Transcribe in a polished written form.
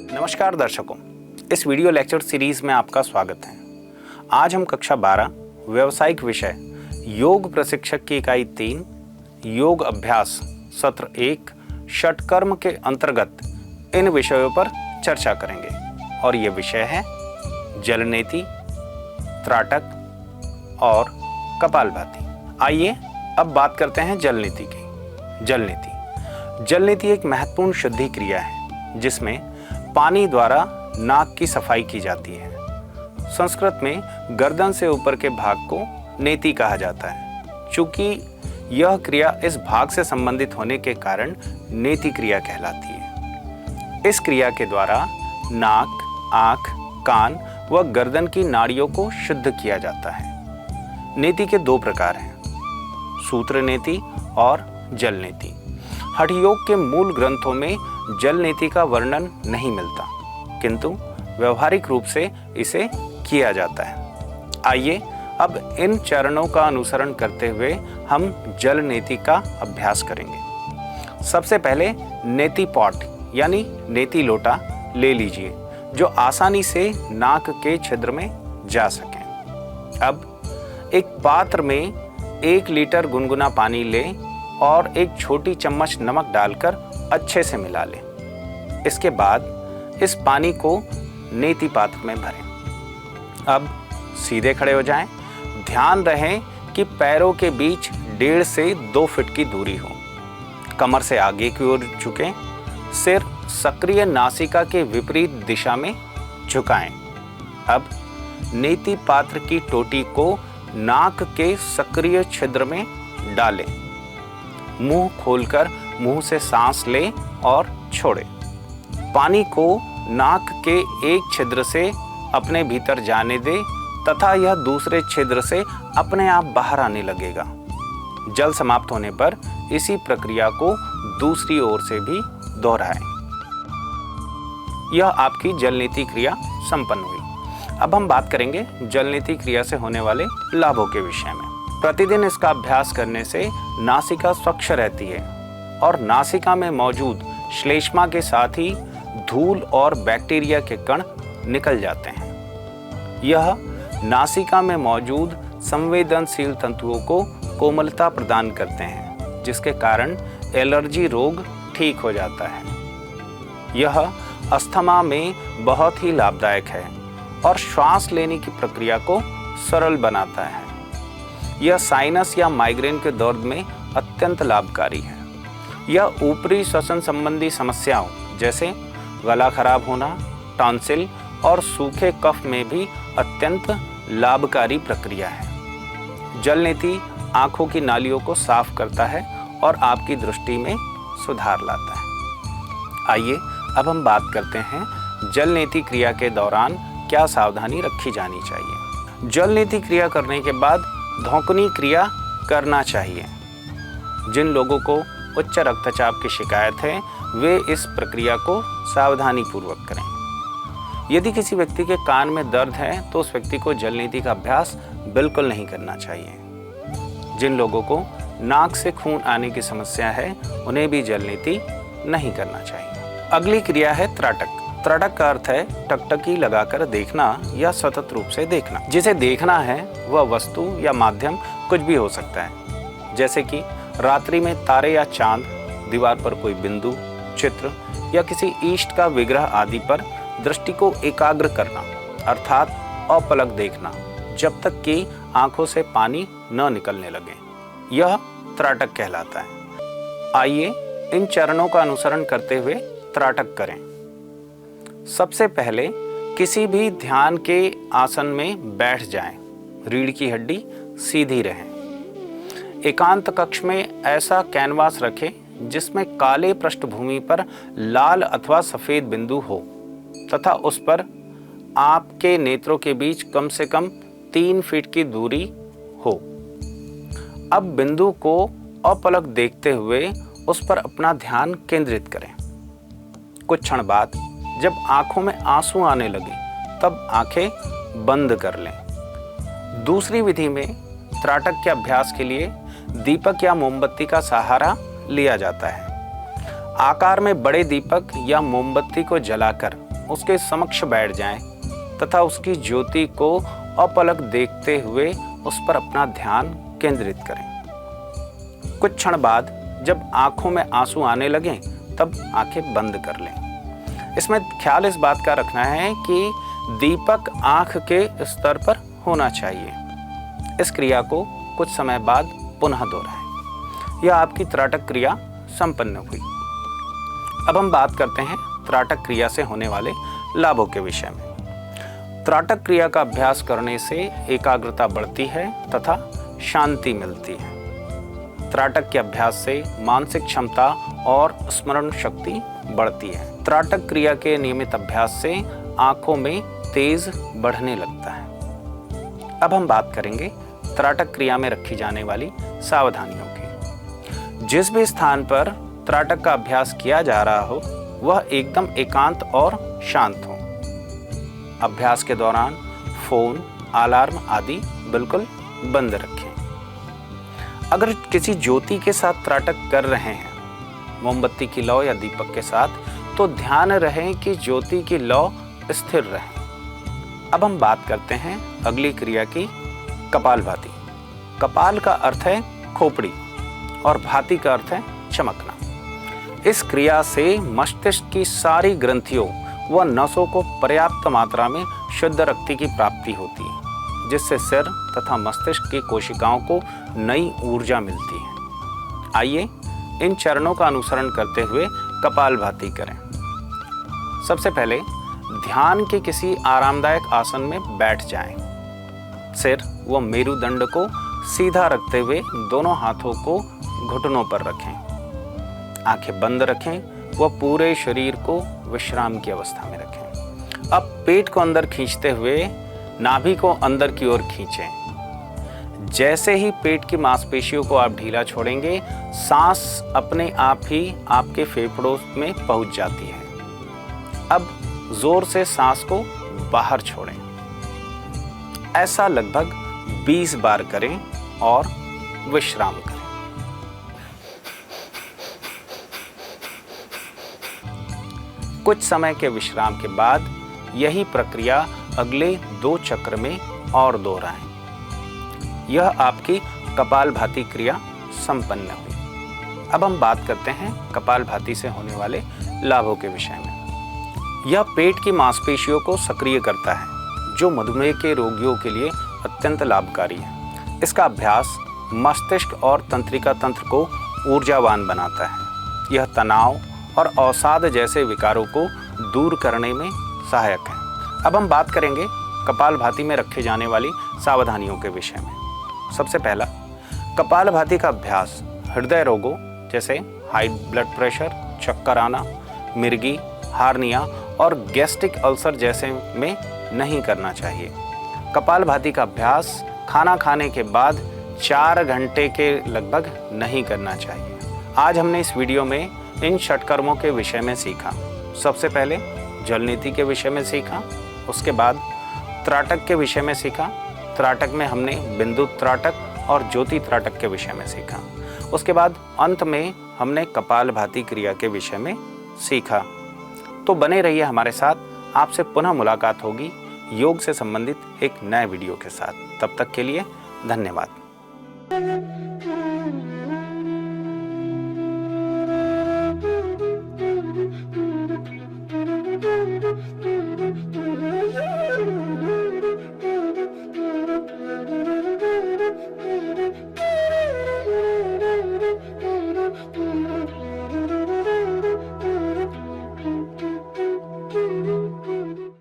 नमस्कार दर्शकों, इस वीडियो लेक्चर सीरीज में आपका स्वागत है। आज हम कक्षा 12 व्यावसायिक विषय योग प्रशिक्षक की इकाई 3 योग अभ्यास सत्र 1 षटकर्म के अंतर्गत इन विषयों पर चर्चा करेंगे और ये विषय है जलनेति, त्राटक और कपालभाति। आइए अब बात करते हैं जलनेति की। जलनेति एक महत्वपूर्ण शुद्धि क्रिया है जिसमें पानी द्वारा नाक की सफाई की जाती है। संस्कृत में गर्दन से ऊपर के भाग को नेति कहा जाता है। चूंकि यह क्रिया इस भाग से संबंधित होने के कारण नेति क्रिया कहलाती है। इस क्रिया के द्वारा नाक, आँख, कान व गर्दन की नाड़ियों को शुद्ध किया जाता है। नेति के दो प्रकार हैं, सूत्र नेति और जल नेति। हठयोग के मूल ग्रंथों में जल नेति का वर्णन नहीं मिलता, किंतु व्यवहारिक रूप से इसे किया जाता है। आइए अब इन चरणों का अनुसरण करते हुए हम जल नेति का अभ्यास करेंगे। सबसे पहले नेति पॉट यानी नेति लोटा ले लीजिए जो आसानी से नाक के छिद्र में जा सके। अब एक पात्र में 1 लीटर गुनगुना पानी लें और एक छोटी चम्मच नमक डालकर अच्छे से मिला लें। इसके बाद इस पानी को नेति पात्र में भरें। अब सीधे खड़े हो जाएं। ध्यान रहे कि पैरों के बीच 1.5 से 2 फीट की दूरी हो। कमर से आगे की ओर झुकें। सिर सक्रिय नासिका के विपरीत दिशा में झुकाएं। अब नेति पात्र की टोटी को नाक के सक्रिय छिद्र में डालें। मुंह खोलकर मुंह से सांस लें और छोड़ें। पानी को नाक के एक छिद्र से अपने भीतर जाने दें तथा यह दूसरे छिद्र से अपने आप बाहर आने लगेगा। जल समाप्त होने पर इसी प्रक्रिया को दूसरी ओर से भी दोहराएं। यह आपकी जलनेति क्रिया संपन्न हुई। अब हम बात करेंगे जलनेति क्रिया से होने वाले लाभों के विषय में। प्रतिदिन इसका अभ्यास करने से नासिका स्वच्छ रहती है और नासिका में मौजूद श्लेष्मा के साथ ही धूल और बैक्टीरिया के कण निकल जाते हैं। यह नासिका में मौजूद संवेदनशील तंतुओं को कोमलता प्रदान करते हैं जिसके कारण एलर्जी रोग ठीक हो जाता है। यह अस्थमा में बहुत ही लाभदायक है और श्वास लेने की प्रक्रिया को सरल बनाता है। यह साइनस या माइग्रेन के दर्द में अत्यंत लाभकारी है। यह ऊपरी श्वसन संबंधी समस्याओं जैसे गला खराब होना, टॉन्सिल और सूखे कफ में भी अत्यंत लाभकारी प्रक्रिया है। जलनेति आँखों की नालियों को साफ करता है और आपकी दृष्टि में सुधार लाता है। आइए अब हम बात करते हैं जलनेति क्रिया के दौरान क्या सावधानी रखी जानी चाहिए। जलनेति क्रिया करने के बाद धौंकनी क्रिया करना चाहिए। जिन लोगों को उच्च रक्तचाप की शिकायत है वे इस प्रक्रिया को सावधानी पूर्वक करें। यदि किसी व्यक्ति के कान में दर्द है तो उस व्यक्ति को जलनेति का अभ्यास बिल्कुल नहीं करना चाहिए। जिन लोगों को नाक से खून आने की समस्या है उन्हें भी जलनेति नहीं करना चाहिए। अगली क्रिया है त्राटक। त्राटक का अर्थ है टकटकी लगाकर देखना या सतत रूप से देखना। जिसे देखना है वह वस्तु या माध्यम कुछ भी हो सकता है, जैसे कि रात्रि में तारे या चांद, दीवार पर कोई बिंदु, चित्र या किसी इष्ट का विग्रह आदि पर दृष्टि को एकाग्र करना अर्थात अपलक देखना जब तक कि आंखों से पानी न निकलने लगे। यह त्राटक कहलाता है। आइए इन चरणों का अनुसरण करते हुए त्राटक करें। सबसे पहले किसी भी ध्यान के आसन में बैठ जाएं। रीढ़ की हड्डी सीधी रहे। एकांत कक्ष में ऐसा कैनवास रखें जिसमें काले पृष्ठभूमि पर लाल अथवा सफेद बिंदु हो तथा उस पर आपके नेत्रों के बीच कम से कम 3 फीट की दूरी हो। अब बिंदु को अपलक देखते हुए उस पर अपना ध्यान केंद्रित करें। कुछ क्षण बाद जब आंखों में आंसू आने लगे तब आंखें बंद कर लें। दूसरी विधि में त्राटक के अभ्यास के लिए दीपक या मोमबत्ती का सहारा लिया जाता है। आकार में बड़े दीपक या मोमबत्ती को जलाकर उसके समक्ष बैठ जाएं तथा उसकी ज्योति को अपलक देखते हुए उस पर अपना ध्यान केंद्रित करें। कुछ क्षण बाद जब आंखों में आंसू आने लगें तब आंखें बंद कर लें। इसमें ख्याल इस बात का रखना है कि दीपक आंख के स्तर पर होना चाहिए। इस क्रिया को कुछ समय बाद पुनः दोहराएं। यह आपकी त्राटक क्रिया संपन्न हुई। अब हम बात करते हैं त्राटक क्रिया से होने वाले लाभों के विषय में। त्राटक क्रिया का अभ्यास करने से एकाग्रता बढ़ती है तथा शांति मिलती है। त्राटक के अभ्यास से मानसिक क्षमता और स्मरण शक्ति बढ़ती है। त्राटक क्रिया के नियमित अभ्यास से आंखों में तेज बढ़ने लगता है। अब हम बात करेंगे त्राटक क्रिया में रखी जाने वाली सावधानियों की। जिस भी स्थान पर त्राटक का अभ्यास किया जा रहा हो वह एकदम एकांत और शांत हो। अभ्यास के दौरान फोन, अलार्म आदि बिल्कुल बंद रखें। अगर किसी ज्योति के साथ त्राटक कर रहे हैं, मोमबत्ती की लौ या दीपक के साथ, तो ध्यान रहे कि ज्योति की लौ स्थिर रहे। अब हम बात करते हैं अगली क्रिया की, कपालभाति। कपाल का अर्थ है खोपड़ी और भाति का अर्थ है चमकना। इस क्रिया से मस्तिष्क की सारी ग्रंथियों व नसों को पर्याप्त मात्रा में शुद्ध रक्त की प्राप्ति होती है, जिससे सिर तथा मस्तिष्क की कोशिकाओं को नई ऊर्जा मिलती है। आइए इन चरणों का अनुसरण करते हुए कपालभाति करें। सबसे पहले ध्यान के किसी आरामदायक आसन में बैठ जाएं। सिर व मेरुदंड को सीधा रखते हुए दोनों हाथों को घुटनों पर रखें। आंखें बंद रखें व पूरे शरीर को विश्राम की अवस्था में रखें। अब पेट को अंदर खींचते हुए नाभि को अंदर की ओर खींचें। जैसे ही पेट की मांसपेशियों को आप ढीला छोड़ेंगे, सांस अपने आप ही आपके फेफड़ों में पहुंच जाती है। अब जोर से सांस को बाहर छोड़ें। ऐसा लगभग 20 बार करें और विश्राम करें। कुछ समय के विश्राम के बाद यही प्रक्रिया अगले 2 चक्र में और दोहराएं। यह आपकी कपालभाति क्रिया संपन्न हुई। अब हम बात करते हैं कपालभाति से होने वाले लाभों के विषय में। यह पेट की मांसपेशियों को सक्रिय करता है, जो मधुमेह के रोगियों के लिए अत्यंत लाभकारी है। इसका अभ्यास मस्तिष्क और तंत्रिका तंत्र को ऊर्जावान बनाता है। यह तनाव और अवसाद जैसे विकारों को दूर करने में सहायक है। अब हम बात करेंगे कपालभाति में रखे जाने वाली सावधानियों के विषय में। सबसे पहला, कपालभाति का अभ्यास हृदय रोगों जैसे हाई ब्लड प्रेशर, चक्कर आना, मिर्गी, हार्निया और गैस्ट्रिक अल्सर जैसे में नहीं करना चाहिए। कपालभाति का अभ्यास खाना खाने के बाद 4 घंटे के लगभग नहीं करना चाहिए। आज हमने इस वीडियो में इन षटकर्मों के विषय में सीखा। सबसे पहले जल नीति के विषय में सीखा, उसके बाद त्राटक के विषय में सीखा। त्राटक में हमने बिंदु त्राटक और ज्योति त्राटक के विषय में सीखा। उसके बाद अंत में हमने कपालभाति क्रिया के विषय में सीखा। तो बने रहिए हमारे साथ, आपसे पुनः मुलाकात होगी योग से संबंधित एक नए वीडियो के साथ। तब तक के लिए धन्यवाद।